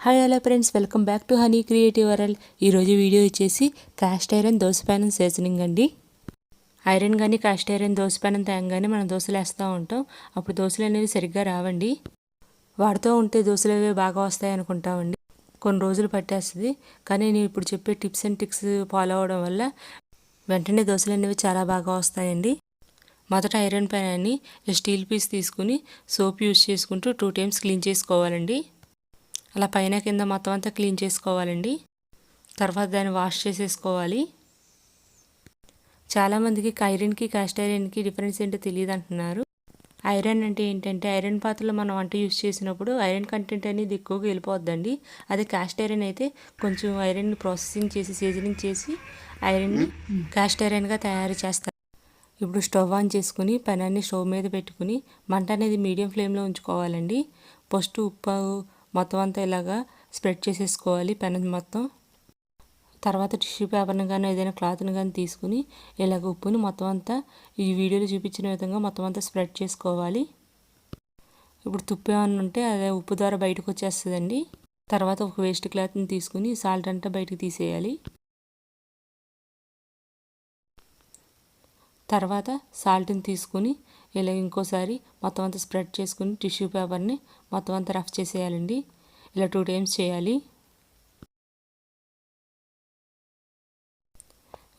Hi hello friends, welcome back to honey creative world. ఈరోజు video వచ్చేసి cast iron dosa pan seasoning అండి. Iron కానీ cast iron dosa pan తేగానే మనం దోశలు వేస్తూ ఉంటాం. అప్పుడు దోశలు అనేవి సరిగ్గా రావండి. వాడుతూ ఉంటే దోశలు అవి బాగా వస్తాయి అనుకుంటామండి. కొన్ని రోజులు పట్టేస్తుంది. కానీ నేను ఇప్పుడు చెప్పే టిప్స్ అండ్ ట్రిక్స్ ఫాలో అవడం వల్ల వెంటనే దోశలు అనేవి చాలా బాగా వస్తాయండి. మొదట ఐరన్ ప్యాన్ని స్టీల్ పీస్ తీసుకుని సోప్ యూజ్ చేసుకుంటూ 2 times క్లీన్ చేసుకోవాలండి. అలా పైన కింద మొత్తం అంతా క్లీన్ చేసుకోవాలండి. తర్వాత దాన్ని వాష్ చేసేసుకోవాలి. చాలామందికి ఐరన్కి కాస్ట్ ఐరన్కి డిఫరెన్స్ ఏంటో తెలియదు అంటున్నారు. ఐరన్ అంటే ఏంటంటే ఐరన్ పాత్రలో మనం వంట యూజ్ చేసినప్పుడు ఐరన్ కంటెంట్ అనేది ఎక్కువగా వెళ్ళిపోద్దండి. అదే కాస్ట్ ఐరన్ అయితే కొంచెం ఐరన్ని ప్రాసెసింగ్ చేసి సీజనింగ్ చేసి ఐరన్ని కాస్ట్ ఐరన్గా తయారు చేస్తారు. ఇప్పుడు స్టవ్ ఆన్ చేసుకుని పెనాన్ని స్టవ్ మీద పెట్టుకుని మంట అనేది మీడియం ఫ్లేమ్లో ఉంచుకోవాలండి. ఫస్ట్ ఉప్పు మొత్తం అంతా ఇలాగా స్ప్రెడ్ చేసేసుకోవాలి పెనం మొత్తం. తర్వాత టిష్యూ పేపర్ని కానీ ఏదైనా క్లాత్ని కానీ తీసుకుని ఇలాగ ఉప్పుని మొత్తం అంతా ఈ వీడియోలో చూపించిన విధంగా మొత్తం అంతా స్ప్రెడ్ చేసుకోవాలి. ఇప్పుడు తుప్పు ఏమన్నా ఉంటే అదే ఉప్పు ద్వారా బయటకు వచ్చేస్తుందండి. తర్వాత ఒక వేస్ట్ క్లాత్ని తీసుకుని సాల్ట్ అంతా బయటకు తీసేయాలి. తర్వాత సాల్ట్ని తీసుకుని ఇలా ఇంకోసారి మొత్తం అంతా స్ప్రెడ్ చేసుకుని టిష్యూ పేపర్ని మొత్తం అంతా రఫ్ చేసేయాలండి. ఇలా 2 times చేయాలి.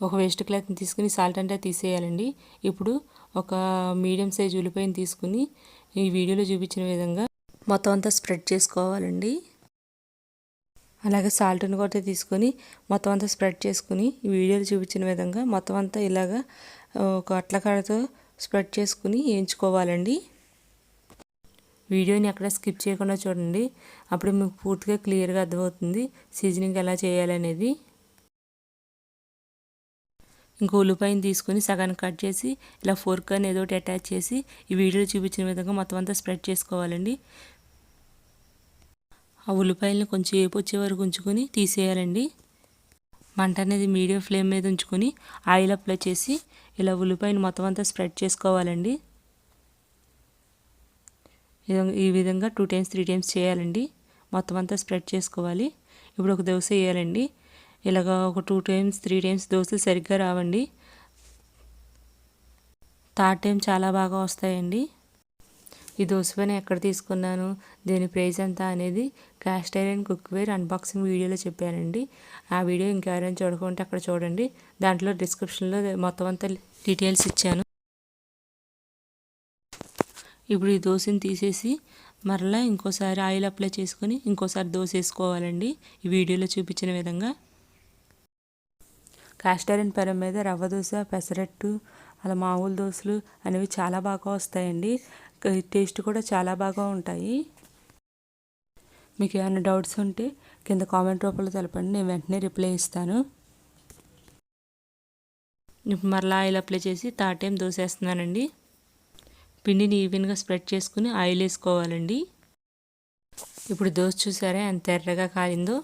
ఒక వేస్ట్ క్లాత్ని తీసుకుని సాల్ట్ అంతా తీసేయాలండి. ఇప్పుడు ఒక మీడియం సైజ్ ఉల్లిపాయని తీసుకుని ఈ వీడియోలో చూపించిన విధంగా మొత్తం అంతా స్ప్రెడ్ చేసుకోవాలండి. అలాగే సాల్ట్ని కూడా తీసుకొని మొత్తం అంతా స్ప్రెడ్ చేసుకుని ఈ వీడియోలో చూపించిన విధంగా మొత్తం అంతా ఇలాగా ఒక అట్లకాడతో స్ప్రెడ్ చేసుకుని వేయించుకోవాలండి. వీడియోని ఎక్కడ స్కిప్ చేయకుండా చూడండి. అప్పుడు మీకు పూర్తిగా క్లియర్గా అర్థమవుతుంది సీజనింగ్ ఎలా చేయాలనేది. ఇంకో ఉల్లిపాయని తీసుకొని సగానికి కట్ చేసి ఇలా ఫోర్క్ అని ఏదో ఒకటి అటాచ్ చేసి ఈ వీడియోలో చూపించిన విధంగా మొత్తం అంతా స్ప్రెడ్ చేసుకోవాలండి. ఆ ఉల్లిపాయలని కొంచెం ఏపు వచ్చే వరకు ఉంచుకొని తీసేయాలండి. మంట అనేది మీడియం ఫ్లేమ్ మీద ఉంచుకొని ఆయిల్ అప్లై చేసి ఇలా ఉల్లిపాయని మొత్తం అంతా స్ప్రెడ్ చేసుకోవాలండి. ఈ విధంగా 2 times 3 times చేయాలండి. మొత్తం అంతా స్ప్రెడ్ చేసుకోవాలి. ఇప్పుడు ఒక దోశ వేయాలండి. ఇలాగ ఒక 2 times 3 times దోశలు సరిగ్గా రావండి. 3rd time చాలా బాగా వస్తాయండి. ఈ దోశ పైన ఎక్కడ తీసుకున్నాను, దీని ప్రైస్ ఎంత అనేది కాస్ట్ ఐరన్ కుక్వేర్ అన్బాక్సింగ్ వీడియోలో చెప్పానండి. ఆ వీడియో ఇంకెవరైనా చూడకుంటే అక్కడ చూడండి. దాంట్లో డిస్క్రిప్షన్లో మొత్తం అంతా డీటెయిల్స్ ఇచ్చాను. ఇప్పుడు ఈ దోశని తీసేసి మరలా ఇంకోసారి ఆయిల్ అప్లై చేసుకొని ఇంకోసారి దోశ వేసుకోవాలండి. ఈ వీడియోలో చూపించిన విధంగా. కాస్ట్ ఐరన్ పెనం మీద రవ్వ దోశ, పెసరట్టు, అలా మామూలు దోశలు అనేవి చాలా బాగా వస్తాయండి. టేస్ట్ కూడా చాలా బాగా ఉంటాయి. మీకు ఏమైనా డౌట్స్ ఉంటే కింద కామెంట్ రూపంలో తెలపండి, నేను వెంటనే రిప్లై ఇస్తాను. ఇప్పుడు మరలా ఆయిల్ అప్లై చేసి 3rd time దోశ వేస్తున్నానండి. పిండిని ఈవెన్గా స్ప్రెడ్ చేసుకుని ఆయిల్ వేసుకోవాలండి. ఇప్పుడు దోశ చూసారా ఎంత ఎర్రగా కాలిందో.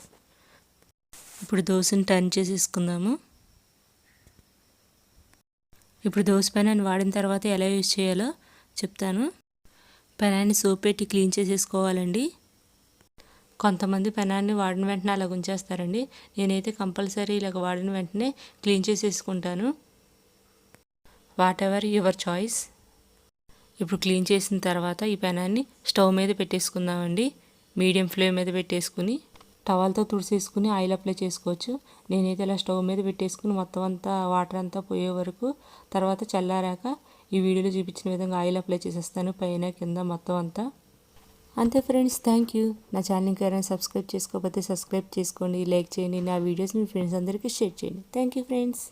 ఇప్పుడు దోశని టర్న్ చేసేసుకుందాము. ఇప్పుడు దోశ పెనాన్ని వాడిన తర్వాత ఎలా యూజ్ చేయాలో చెప్తాను. పెనాన్ని సోప్ పెట్టి క్లీన్ చేసేసుకోవాలండి. కొంతమంది పెనాన్ని వాడిన వెంటనే అలా ఉంచేస్తారండి. నేనైతే కంపల్సరీ ఇలాగ వాడిన వెంటనే క్లీన్ చేసేసుకుంటాను. Whatever your choice. ఇప్పుడు క్లీన్ చేసిన తర్వాత ఈ పెనాన్ని స్టవ్ మీద పెట్టేసుకుందామండి. మీడియం ఫ్లేమ్ మీద పెట్టేసుకుని టవల్తో తుడిసేసుకుని ఆయిల్ అప్లై చేసుకోవచ్చు. నేనైతే ఇలా స్టవ్ మీద పెట్టేసుకుని మొత్తం అంతా వాటర్ అంతా పోయే వరకు, తర్వాత చల్లారాక ఈ వీడియోలో చూపించిన విధంగా ఆయిల్ అప్లై చేసేస్తాను పైన కింద మొత్తం అంతా. అంతే ఫ్రెండ్స్, థ్యాంక్ యూ. నా ఛానల్ ఇంకా ఎవరైనా సబ్స్క్రైబ్ చేసుకోకపోతే సబ్స్క్రైబ్ చేసుకోండి, లైక్ చేయండి, నా వీడియోస్ మీ ఫ్రెండ్స్ అందరికీ షేర్ చేయండి. Thank you friends.